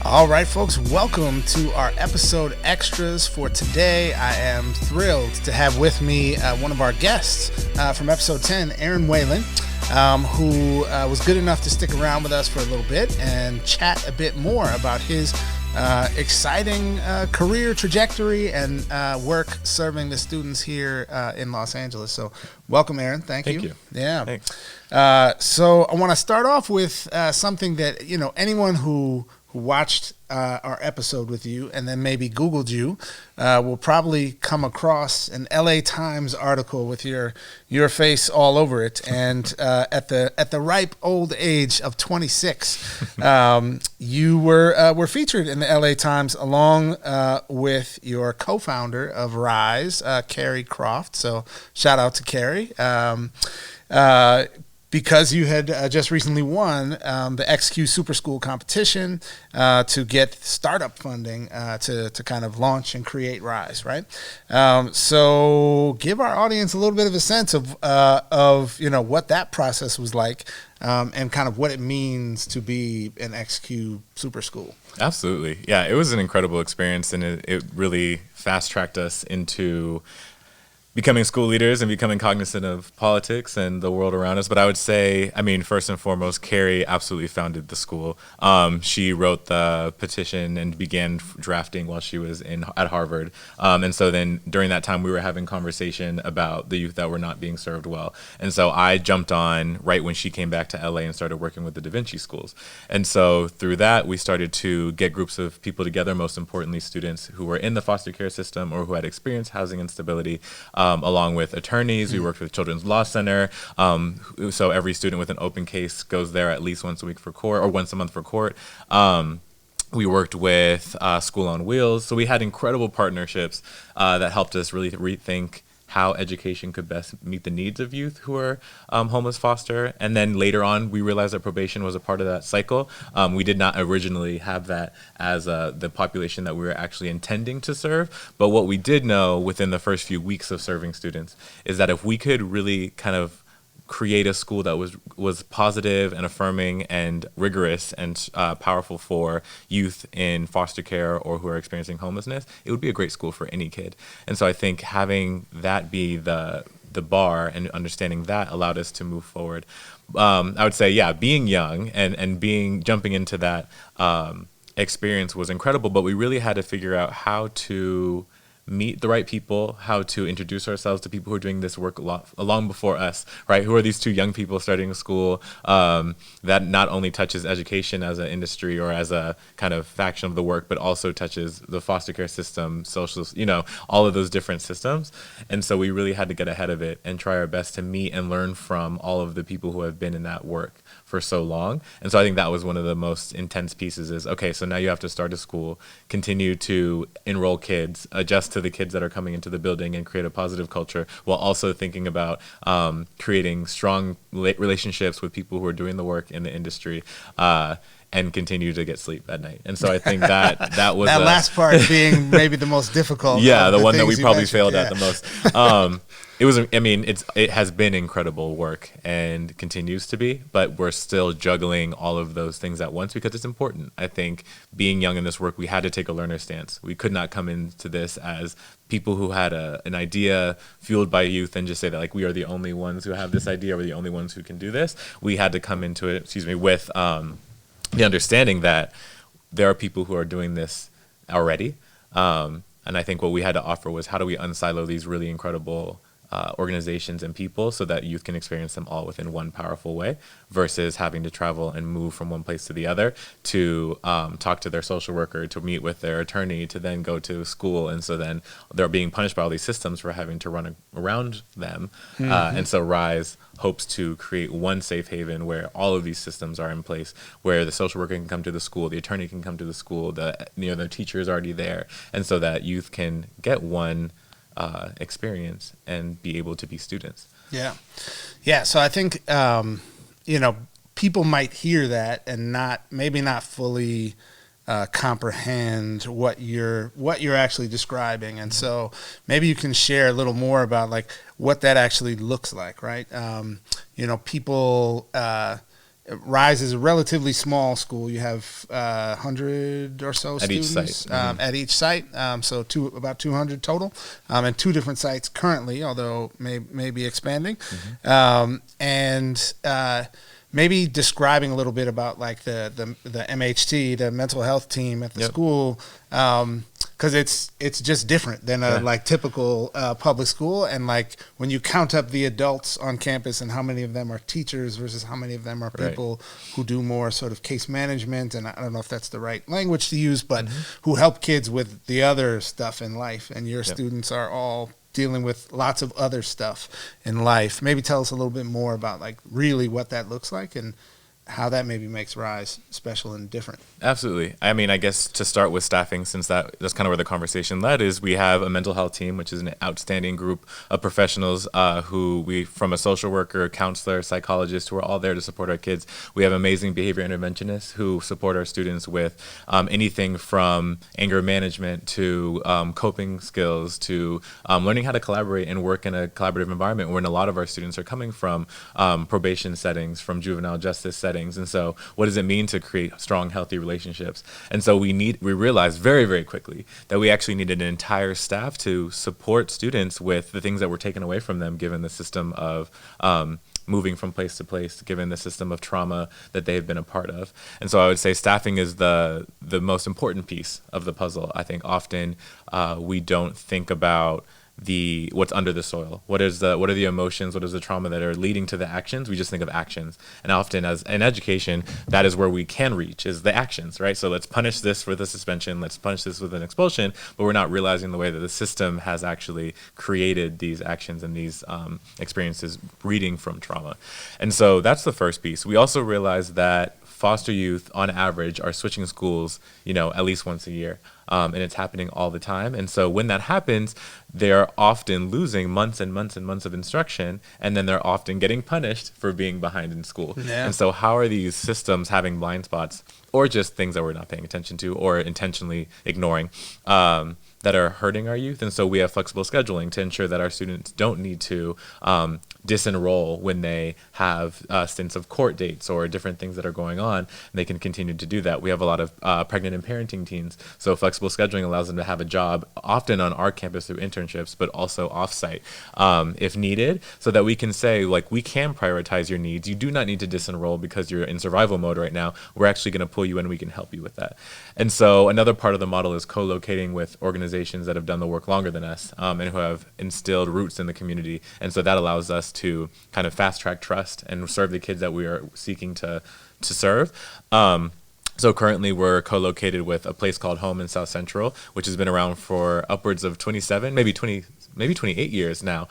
All right, folks, welcome to our episode extras for today. I am thrilled to have with me one of our guests from episode 10, Erin Whalen, who was good enough to stick around with us for a little bit and chat a bit more about his exciting career trajectory and work serving the students here in Los Angeles. So welcome, Erin. Thank you. Yeah. Thanks. So I want to start off with something that, anyone who watched our episode with you and then maybe Googled you will probably come across an LA Times article with your face all over it. And at the ripe old age of 26, you were featured in the LA Times along with your co-founder of Ryze, Carrie Croft. So shout out to Carrie. Because you had just recently won the XQ Super School competition to get startup funding to kind of launch and create Ryze, right? So give our audience a little bit of a sense of what that process was like and kind of what it means to be an XQ Super School. Absolutely. Yeah, it was an incredible experience, and it really fast-tracked us into becoming school leaders and becoming cognizant of politics and the world around us. But I would say, first and foremost, Carrie absolutely founded the school. She wrote the petition and began drafting while she was at Harvard. And so then during that time, we were having conversation about the youth that were not being served well. And so I jumped on right when she came back to LA and started working with the Da Vinci schools. And so through that, we started to get groups of people together, most importantly, students who were in the foster care system or who had experienced housing instability, along with attorneys. We worked with Children's Law Center. So every student with an open case goes there at least once a week for court or once a month for court. We worked with School on Wheels. So we had incredible partnerships that helped us really rethink how education could best meet the needs of youth who are homeless foster. And then later on, we realized that probation was a part of that cycle. We did not originally have that as the population that we were actually intending to serve. But what we did know within the first few weeks of serving students is that if we could really kind of create a school that was positive and affirming and rigorous and powerful for youth in foster care or who are experiencing homelessness, it would be a great school for any kid. And so I think having that be the bar and understanding that allowed us to move forward. I would say, yeah, being young and jumping into that experience was incredible, but we really had to figure out how to meet the right people, how to introduce ourselves to people who are doing this work long before us, right? Who are these two young people starting a school that not only touches education as an industry or as a kind of faction of the work, but also touches the foster care system, social, all of those different systems. And so we really had to get ahead of it and try our best to meet and learn from all of the people who have been in that work for so long. And so I think that was one of the most intense pieces is, okay, so now you have to start a school, continue to enroll kids, adjust to the kids that are coming into the building and create a positive culture while also thinking about creating strong relationships with people who are doing the work in the industry and continue to get sleep at night. And so I think that was that last part being maybe the most difficult. Yeah, the one that we probably failed at the most. It has been incredible work and continues to be, but we're still juggling all of those things at once because it's important. I think being young in this work, we had to take a learner stance. We could not come into this as people who had an idea fueled by youth and just say that like we are the only ones who have this idea, we're the only ones who can do this. We had to come into it, with the understanding that there are people who are doing this already. And I think what we had to offer was how do we unsilo these really incredible organizations and people so that youth can experience them all within one powerful way versus having to travel and move from one place to the other to talk to their social worker, to meet with their attorney, to then go to school. And so then they're being punished by all these systems for having to run around them. And so Ryze hopes to create one safe haven where all of these systems are in place, where the social worker can come to the school, the attorney can come to the school, the teacher is already there. And so that youth can get one experience and be able to be students. Yeah. So I think, people might hear that and maybe not fully comprehend what you're actually describing. And so maybe you can share a little more about like what that actually looks like, right? People, Ryze is a relatively small school. You have 100 or so At students each site. at each site, so about 200 total, and 2 different sites currently, although may be expanding. And maybe describing a little bit about like the MHT, the mental health team at the school, because it's just different than a like typical public school. And like when you count up the adults on campus and how many of them are teachers versus how many of them are people who do more sort of case management, and I don't know if that's the right language to use, but who help kids with the other stuff in life. And your students are all dealing with lots of other stuff in life. Maybe tell us a little bit more about like really what that looks like and how that maybe makes Ryze special and different. Absolutely. I mean, I guess to start with staffing, since that's kind of where the conversation led, is we have a mental health team, which is an outstanding group of professionals from a social worker, counselor, psychologist, who are all there to support our kids. We have amazing behavior interventionists who support our students with anything from anger management to coping skills to learning how to collaborate and work in a collaborative environment, when a lot of our students are coming from probation settings, from juvenile justice settings. And so what does it mean to create strong, healthy relationships? And so we realized very, very quickly that we actually needed an entire staff to support students with the things that were taken away from them, given the system of moving from place to place, given the system of trauma that they've been a part of. And so I would say staffing is the most important piece of the puzzle. I think often we don't think about what's under the soil. What are the emotions? What is the trauma that are leading to the actions? We just think of actions. And often as in education, that is where we can reach, is the actions, right? So let's punish this with a suspension, let's punish this with an expulsion, but we're not realizing the way that the system has actually created these actions and these experiences breeding from trauma. And so that's the first piece. We also realize that foster youth on average are switching schools, at least once a year. And it's happening all the time. And so when that happens, they're often losing months and months and months of instruction, and then they're often getting punished for being behind in school. Yeah. And so how are these systems having blind spots, or just things that we're not paying attention to or intentionally ignoring, that are hurting our youth? And so we have flexible scheduling to ensure that our students don't need to disenroll when they have stints of court dates or different things that are going on, and they can continue to do that. We have a lot of pregnant and parenting teens, so flexible scheduling allows them to have a job, often on our campus through internships, but also offsite if needed, so that we can say, like, we can prioritize your needs. You do not need to disenroll because you're in survival mode right now. We're actually going to pull you in, and we can help you with that. And so another part of the model is co-locating with organizations that have done the work longer than us, and who have instilled roots in the community. And so that allows us to kind of fast track trust and serve the kids that we are seeking to serve. So currently we're co-located with a place called Home in South Central, which has been around for upwards of 27, maybe 28 years now,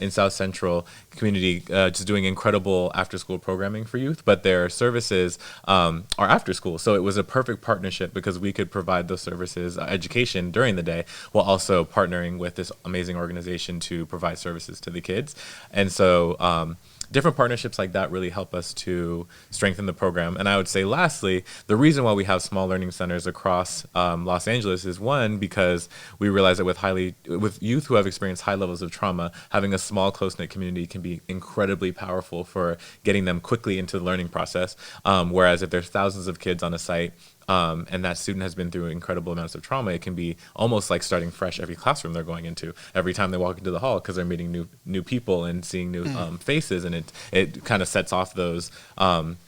in South Central community, just doing incredible after-school programming for youth, but their services are after school. So it was a perfect partnership because we could provide those services, education during the day, while also partnering with this amazing organization to provide services to the kids. And so different partnerships like that really help us to strengthen the program. And I would say lastly, the reason why we have small learning centers across Los Angeles is, one, because we realize that with youth who have experienced high levels of trauma, having a small close-knit community can be incredibly powerful for getting them quickly into the learning process. Whereas if there's thousands of kids on a site, and that student has been through incredible amounts of trauma, it can be almost like starting fresh every classroom they're going into, every time they walk into the hall, because they're meeting new people and seeing new faces, and it kind of sets off those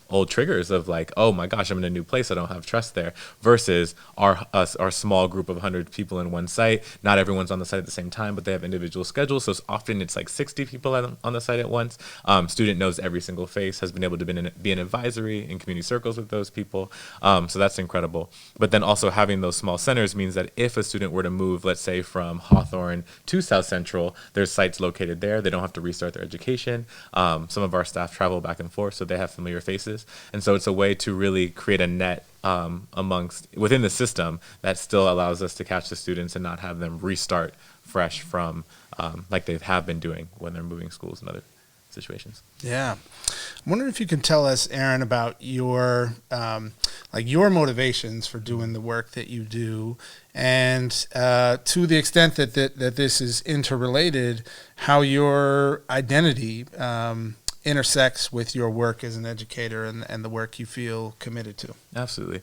old triggers of like, oh my gosh, I'm in a new place, I don't have trust there, versus our small group of 100 people in one site. Not everyone's on the site at the same time, but they have individual schedules, so it's like 60 people on the site at once. Student knows every single face, has been able to be in advisory in community circles with those people, so that's incredible. But then also having those small centers means that if a student were to move, let's say from Hawthorne to South Central, there's sites located there, they don't have to restart their education. Some of our staff travel back and forth, so they have familiar faces. And so it's a way to really create a net within the system that still allows us to catch the students and not have them restart fresh from like they have been doing when they're moving schools and other situations. Yeah. I'm wondering if you can tell us, Erin, about your motivations for doing the work that you do, and to the extent that this is interrelated, how your identity intersects with your work as an educator and the work you feel committed to. Absolutely.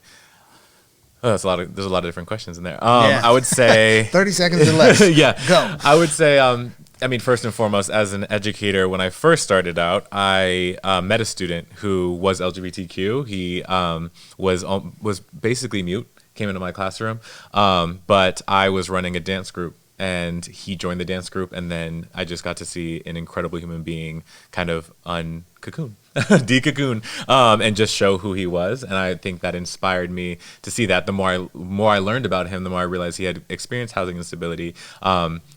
Oh, there's a lot of different questions in there. Yeah. I would say 30 seconds or less. Yeah. Go. I would say, I mean, first and foremost, as an educator, when I first started out, I met a student who was LGBTQ. He was basically mute, came into my classroom, but I was running a dance group. And he joined the dance group, and then I just got to see an incredible human being kind of uncocoon, de-cocoon, and just show who he was. And I think that inspired me to see that. The more I learned about him, the more I realized he had experienced housing instability.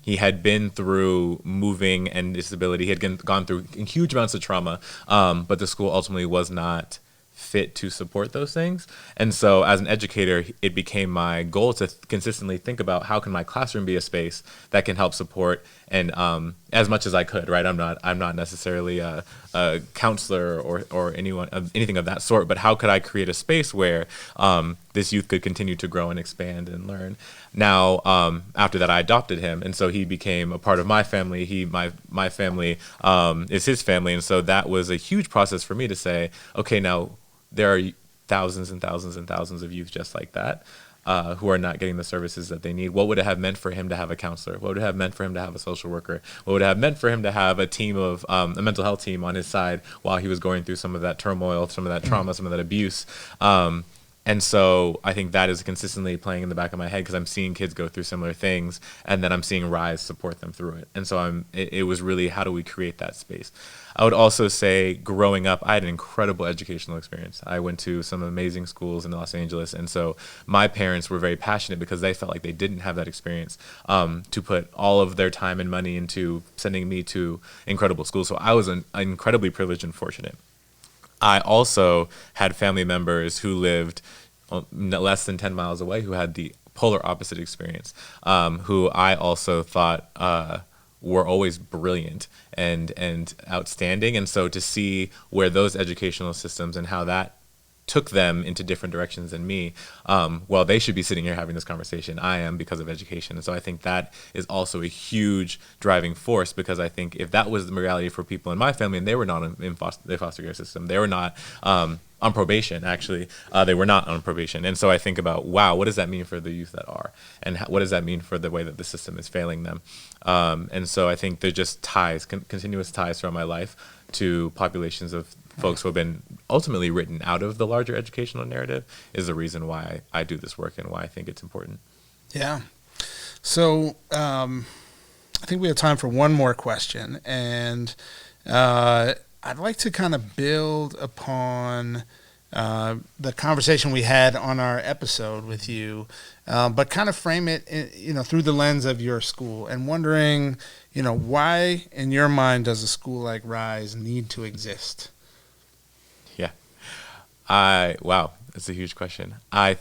He had been through moving and disability. He had gone through huge amounts of trauma, but the school ultimately was not fit to support those things. And so as an educator, it became my goal to consistently think about how can my classroom be a space that can help support, and as much as I could, right? I'm not necessarily a counselor or anything of that sort, but how could I create a space where this youth could continue to grow and expand and learn? Now, after that, I adopted him, and so he became a part of my family. My family is his family, and so that was a huge process for me to say, okay, now there are thousands and thousands and thousands of youth just like that who are not getting the services that they need. What would it have meant for him to have a counselor? What would it have meant for him to have a social worker? What would it have meant for him to have a team of a mental health team on his side while he was going through some of that turmoil, some of that trauma, some of that abuse? And so I think that is consistently playing in the back of my head because I'm seeing kids go through similar things, and then I'm seeing Ryze support them through it. And so it was really, how do we create that space? I would also say growing up, I had an incredible educational experience. I went to some amazing schools in Los Angeles. And so my parents were very passionate because they felt like they didn't have that experience to put all of their time and money into sending me to incredible schools. So I was incredibly privileged and fortunate. I also had family members who lived less than 10 miles away who had the polar opposite experience, who I also thought were always brilliant and outstanding. And so to see where those educational systems and how that took them into different directions than me, well, they should be sitting here having this conversation. I am, because of education. And so I think that is also a huge driving force, because I think if that was the reality for people in my family and they were not in the foster care system, they were not on probation, actually. They were not on probation. And so I think about, wow, what does that mean for the youth that are? And what does that mean for the way that the system is failing them? And so I think they're just ties, continuous ties throughout my life to populations of folks who have been ultimately written out of the larger educational narrative is the reason why I do this work and why I think it's important. Yeah. So I think we have time for one more question. And I'd like to kind of build upon the conversation we had on our episode with you, but kind of frame it, through the lens of your school, and wondering, why in your mind does a school like Ryze need to exist? Yeah. Wow, that's a huge question. I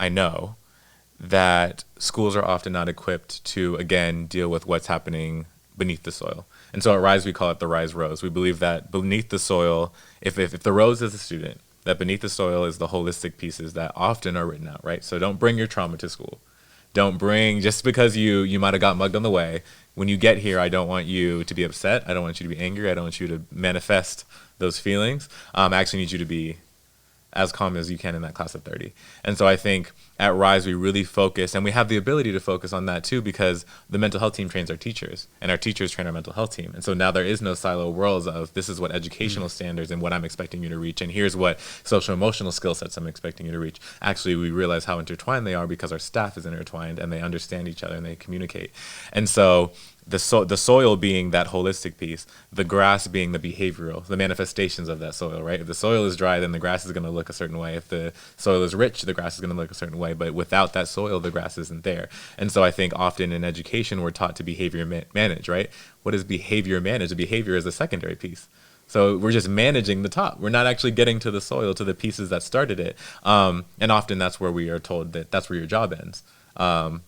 know that schools are often not equipped to, again, deal with what's happening beneath the soil. And so at Ryze, we call it the Ryze Rose. We believe that beneath the soil, if the rose is a student, that beneath the soil is the holistic pieces that often are written out, right? So don't bring your trauma to school. Don't bring, just because you might have got mugged on the way, when you get here, I don't want you to be upset. I don't want you to be angry. I don't want you to manifest those feelings. I actually need you to be as calm as you can in that class of 30. And so I think at Ryze, we really focus, and we have the ability to focus on that too, because the mental health team trains our teachers, and our teachers train our mental health team. And so now there is no silo worlds of, this is what educational standards and what I'm expecting you to reach, and here's what social emotional skill sets I'm expecting you to reach. Actually, we realize how intertwined they are because our staff is intertwined, and they understand each other and they communicate. And so the soil being that holistic piece, the grass being the behavioral, the manifestations of that soil, right? If the soil is dry, then the grass is going to look a certain way. If the soil is rich, the grass is going to look a certain way. But without that soil, the grass isn't there. And so I think often in education, we're taught to behavior manage, right? What is behavior manage? The behavior is the secondary piece. So we're just managing the top. We're not actually getting to the soil, to the pieces that started it. And often that's where we are told that that's where your job ends.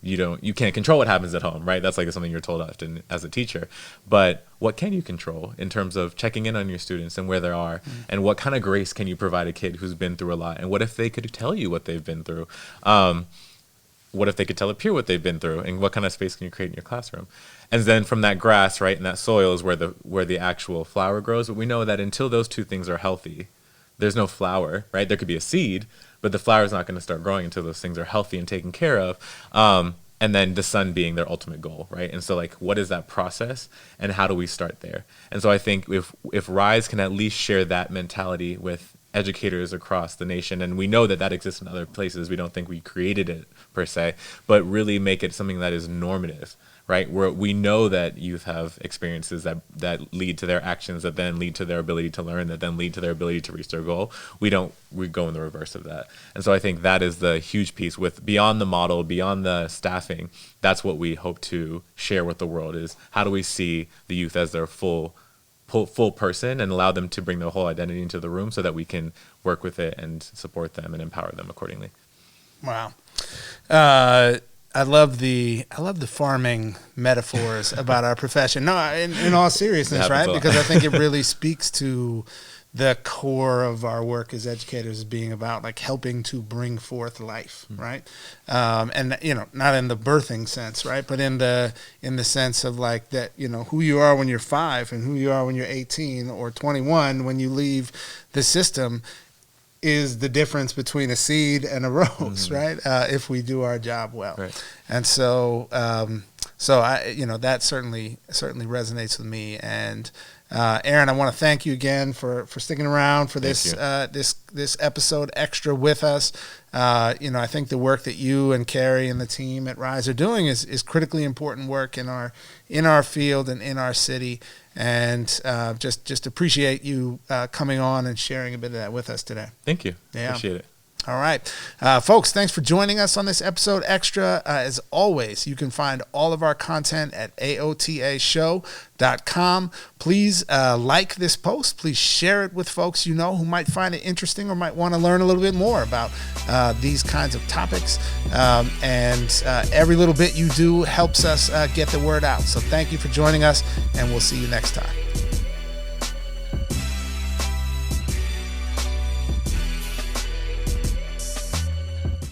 You can't control what happens at home, right? That's like something you're told often as a teacher. But what can you control in terms of checking in on your students and where they are, and what kind of grace can you provide a kid who's been through a lot? And what if they could tell you what they've been through? what if they could tell a peer what they've been through, and what kind of space can you create in your classroom? And then from that grass, right, and that soil is where the actual flower grows. But we know that until those two things are healthy, there's no flower, right? There could be a seed, but the flower is not going to start growing until those things are healthy and taken care of. And then the sun being their ultimate goal, right? And so, like, what is that process, and how do we start there? And so I think if Ryze can at least share that mentality with educators across the nation, and we know that that exists in other places, we don't think we created it per se, but really make it something that is normative, right? Where we know that youth have experiences that lead to their actions, that then lead to their ability to learn, that then lead to their ability to reach their goal. We go in the reverse of that. And so I think that is the huge piece with beyond the model, beyond the staffing. That's what we hope to share with the world, is how do we see the youth as their full person, and allow them to bring their whole identity into the room so that we can work with it and support them and empower them accordingly. Wow. I love the farming metaphors about our profession. No, in all seriousness, right? Because I think it really speaks to the core of our work as educators, being about like helping to bring forth life, right? And not in the birthing sense, right? But in the sense of like that, who you are when you're 5 and who you are when you're 18 or 21 when you leave the system is the difference between a seed and a rose, right? If we do our job well. Right. And so, that certainly resonates with me. And Erin, I want to thank you again for sticking around for this this episode extra with us. I think the work that you and Carrie and the team at Ryze are doing is critically important work in our field and in our city. And just appreciate you coming on and sharing a bit of that with us today. Thank you. Yeah. Appreciate it. All right. Folks, thanks for joining us on this episode extra. As always, you can find all of our content at aotashow.com. Please like this post. Please share it with folks who might find it interesting or might want to learn a little bit more about these kinds of topics. And every little bit you do helps us get the word out. So thank you for joining us, and we'll see you next time.